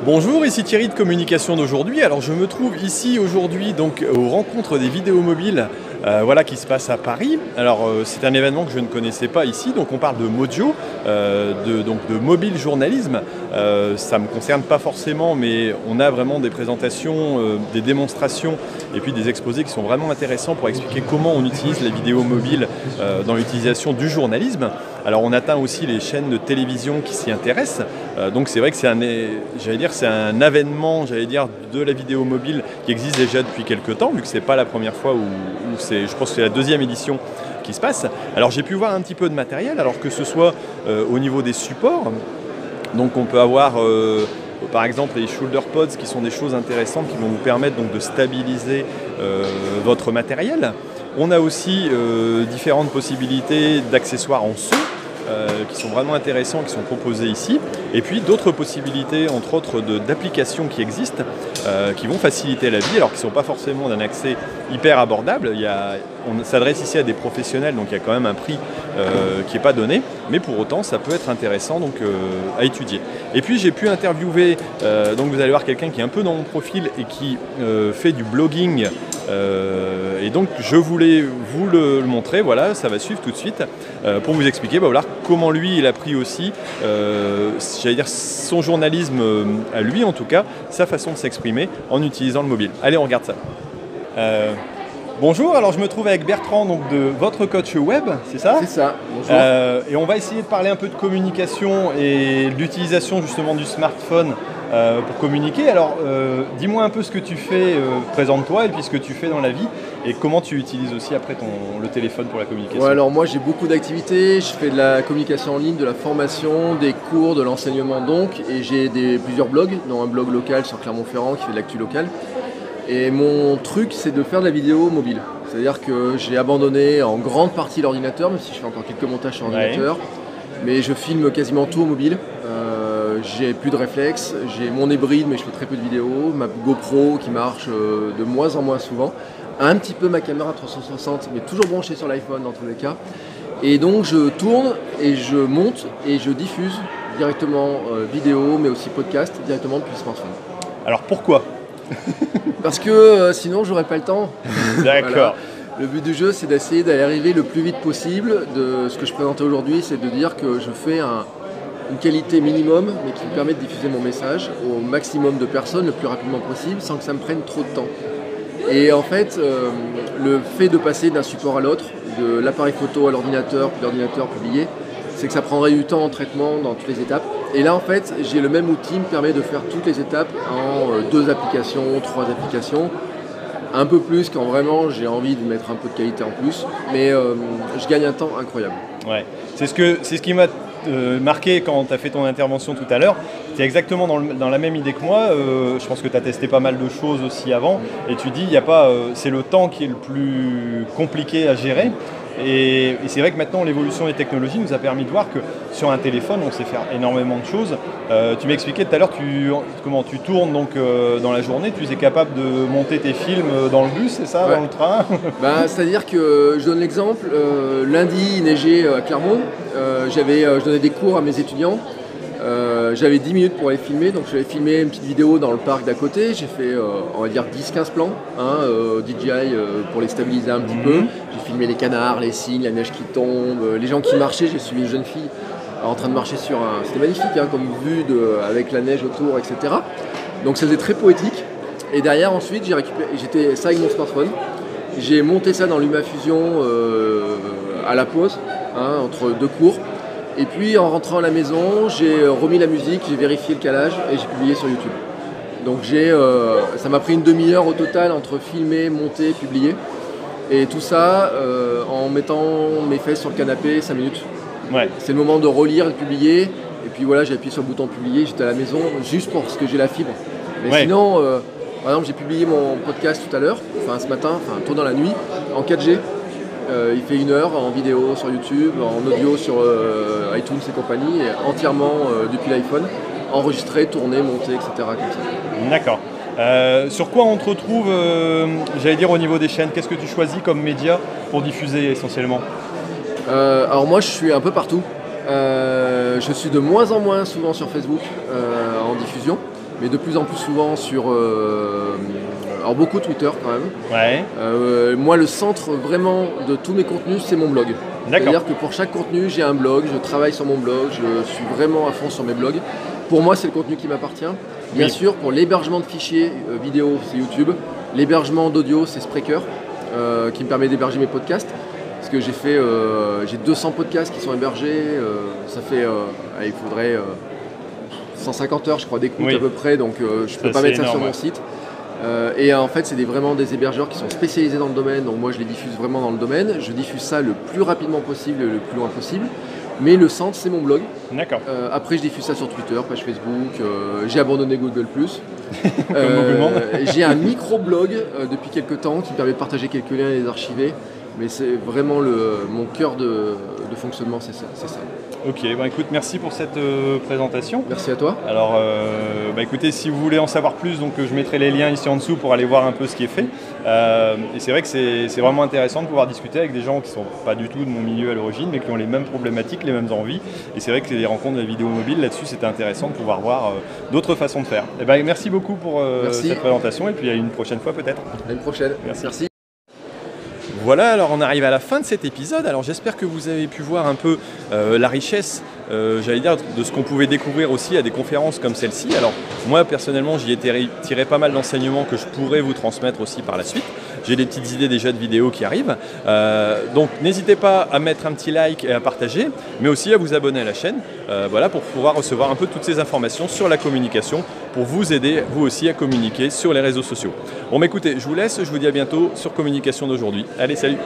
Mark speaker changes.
Speaker 1: Bonjour, ici Thierry de Communication d'aujourd'hui. Alors je me trouve ici aujourd'hui donc aux rencontres des vidéos mobiles qui se passe à Paris. Alors c'est un événement que je ne connaissais pas ici, donc on parle de Modio, de mobile journalisme. Ça ne me concerne pas forcément, mais on a vraiment des présentations, des démonstrations et puis des exposés qui sont vraiment intéressants pour expliquer comment on utilise les vidéos mobiles dans l'utilisation du journalisme. Alors on atteint aussi les chaînes de télévision qui s'y intéressent, donc c'est vrai que c'est un avènement de la vidéo mobile qui existe déjà depuis quelques temps, vu que c'est pas la première fois je pense que c'est la deuxième édition qui se passe. Alors j'ai pu voir un petit peu de matériel, alors que ce soit au niveau des supports, donc on peut avoir par exemple les shoulder pods qui sont des choses intéressantes qui vont vous permettre donc de stabiliser votre matériel. On a aussi différentes possibilités d'accessoires en son qui sont vraiment intéressants, qui sont proposés ici. Et puis d'autres possibilités, entre autres, d'applications qui existent, qui vont faciliter la vie, alors qu'ils ne sont pas forcément d'un accès hyper abordable. On s'adresse ici à des professionnels, donc il y a quand même un prix qui n'est pas donné, mais pour autant ça peut être intéressant à étudier. Et puis j'ai pu interviewer, donc vous allez voir quelqu'un qui est un peu dans mon profil et qui fait du blogging, et donc je voulais vous le montrer, voilà, ça va suivre tout de suite, pour vous expliquer comment lui il a pris aussi son journalisme à lui en tout cas, sa façon de s'exprimer en utilisant le mobile. Allez, on regarde ça. Bonjour, alors je me trouve avec Bertrand donc de votre coach web, c'est ça?
Speaker 2: C'est ça, bonjour.
Speaker 1: Et on va essayer de parler un peu de communication et d'utilisation justement du smartphone pour communiquer. Alors dis-moi un peu ce que tu fais, présente-toi et puis ce que tu fais dans la vie et comment tu utilises aussi après le téléphone pour la communication.
Speaker 2: Ouais, alors moi j'ai beaucoup d'activités, je fais de la communication en ligne, de la formation, des cours, de l'enseignement donc, et j'ai plusieurs blogs, dont un blog local sur Clermont-Ferrand qui fait de l'actu locale. Et mon truc, c'est de faire de la vidéo mobile. C'est-à-dire que j'ai abandonné en grande partie l'ordinateur, même si je fais encore quelques montages sur ordinateur. Mais je filme quasiment tout au mobile. J'ai plus de réflexes, j'ai mon hybride, mais je fais très peu de vidéos. Ma GoPro qui marche de moins en moins souvent. Un petit peu ma caméra 360, mais toujours branchée sur l'iPhone dans tous les cas. Et donc je tourne et je monte et je diffuse directement vidéo, mais aussi podcast directement depuis le smartphone.
Speaker 1: Alors pourquoi ?
Speaker 2: Parce que sinon j'aurais pas le temps.
Speaker 1: D'accord.
Speaker 2: Voilà. Le but du jeu c'est d'essayer d'aller arriver le plus vite possible. De ce que je présentais aujourd'hui, c'est de dire que je fais une qualité minimum mais qui me permet de diffuser mon message au maximum de personnes le plus rapidement possible sans que ça me prenne trop de temps. Et en fait, le fait de passer d'un support à l'autre, de l'appareil photo à l'ordinateur, puis l'ordinateur publié, c'est que ça prendrait du temps en traitement dans toutes les étapes. Et là, en fait, j'ai le même outil qui me permet de faire toutes les étapes en 2 applications, 3 applications. Un peu plus quand vraiment j'ai envie de mettre un peu de qualité en plus. Mais je gagne un temps incroyable.
Speaker 1: Ouais. C'est ce qui m'a marqué quand tu as fait ton intervention tout à l'heure. Tu es exactement dans la même idée que moi. Je pense que tu as testé pas mal de choses aussi avant. Et tu dis, c'est le temps qui est le plus compliqué à gérer. Et c'est vrai que maintenant l'évolution des technologies nous a permis de voir que sur un téléphone on sait faire énormément de choses. Tu m'expliquais tout à l'heure comment tu tournes donc dans la journée, tu es capable de monter tes films dans le bus, c'est ça, ouais. Dans le train?
Speaker 2: C'est-à-dire que je donne l'exemple, lundi il neigeait à Clermont, je donnais des cours à mes étudiants. J'avais 10 minutes pour aller filmer, donc j'avais filmé une petite vidéo dans le parc d'à côté. J'ai fait, on va dire, 10-15 plans, DJI pour les stabiliser un petit peu. J'ai filmé les canards, les cygnes, la neige qui tombe, les gens qui marchaient. J'ai suivi une jeune fille en train de marcher sur un... C'était magnifique, comme vue avec la neige autour, etc. Donc ça faisait très poétique. Et derrière, ensuite, j'étais ça avec mon smartphone. J'ai monté ça dans LumaFusion à la pause, entre 2 cours. Et puis en rentrant à la maison, j'ai remis la musique, j'ai vérifié le calage et j'ai publié sur YouTube. Donc ça m'a pris une demi-heure au total entre filmer, monter, publier. Et tout ça en mettant mes fesses sur le canapé 5 minutes.
Speaker 1: Ouais.
Speaker 2: C'est le moment de relire et de publier. Et puis voilà, j'ai appuyé sur le bouton publier, j'étais à la maison juste parce que j'ai la fibre. Mais sinon, par exemple, j'ai publié mon podcast tout à l'heure, ce matin, tôt dans la nuit, en 4G. Il fait 1 heure en vidéo sur YouTube, en audio sur iTunes et compagnie, et entièrement depuis l'iPhone, enregistré, tourné, monté, etc. Comme ça.
Speaker 1: D'accord. Sur quoi on te retrouve, au niveau des chaînes? Qu'est-ce que tu choisis comme média pour diffuser essentiellement?
Speaker 2: Alors moi je suis un peu partout. Je suis de moins en moins souvent sur Facebook en diffusion. mais de plus en plus souvent sur... alors beaucoup Twitter quand même.
Speaker 1: Ouais.
Speaker 2: Moi, le centre vraiment de tous mes contenus, c'est mon blog. C'est-à-dire que pour chaque contenu, j'ai un blog, je travaille sur mon blog, je suis vraiment à fond sur mes blogs. Pour moi, c'est le contenu qui m'appartient. Bien sûr, pour l'hébergement de fichiers vidéo, c'est YouTube. L'hébergement d'audio, c'est Spreaker, qui me permet d'héberger mes podcasts. Parce que j'ai 200 podcasts qui sont hébergés. Ça fait, il faudrait 150 heures, je crois, d'écoute à peu près. Donc, je ne peux pas mettre ça sur mon site. Et en fait, c'est vraiment des hébergeurs qui sont spécialisés dans le domaine. Donc moi, je les diffuse vraiment dans le domaine. Je diffuse ça le plus rapidement possible, le plus loin possible. Mais le centre, c'est mon blog.
Speaker 1: D'accord.
Speaker 2: Après, je diffuse ça sur Twitter, page Facebook. J'ai abandonné Google+.
Speaker 1: Comme beaucoup de monde.
Speaker 2: J'ai un micro-blog depuis quelques temps qui me permet de partager quelques liens et les archiver. Mais c'est vraiment mon cœur de fonctionnement, c'est ça.
Speaker 1: Ok, écoute, merci pour cette présentation.
Speaker 2: Merci à toi.
Speaker 1: Alors, écoutez, si vous voulez en savoir plus, donc je mettrai les liens ici en dessous pour aller voir un peu ce qui est fait. Et c'est vrai que c'est vraiment intéressant de pouvoir discuter avec des gens qui ne sont pas du tout de mon milieu à l'origine, mais qui ont les mêmes problématiques, les mêmes envies. Et c'est vrai que les rencontres de la vidéo mobile, là-dessus, c'était intéressant de pouvoir voir d'autres façons de faire. Et merci beaucoup pour cette présentation, et puis à une prochaine fois peut-être.
Speaker 2: À une prochaine. Merci.
Speaker 1: Voilà, alors on arrive à la fin de cet épisode. Alors j'espère que vous avez pu voir un peu la richesse, j'allais dire, de ce qu'on pouvait découvrir aussi à des conférences comme celle-ci. Alors moi personnellement, j'y ai tiré pas mal d'enseignements que je pourrais vous transmettre aussi par la suite. J'ai des petites idées déjà de vidéos qui arrivent. Donc n'hésitez pas à mettre un petit like et à partager, mais aussi à vous abonner à la chaîne, voilà, pour pouvoir recevoir un peu toutes ces informations sur la communication, pour vous aider vous aussi à communiquer sur les réseaux sociaux. Bon, écoutez, je vous laisse, je vous dis à bientôt sur Communication d'aujourd'hui. Allez, salut!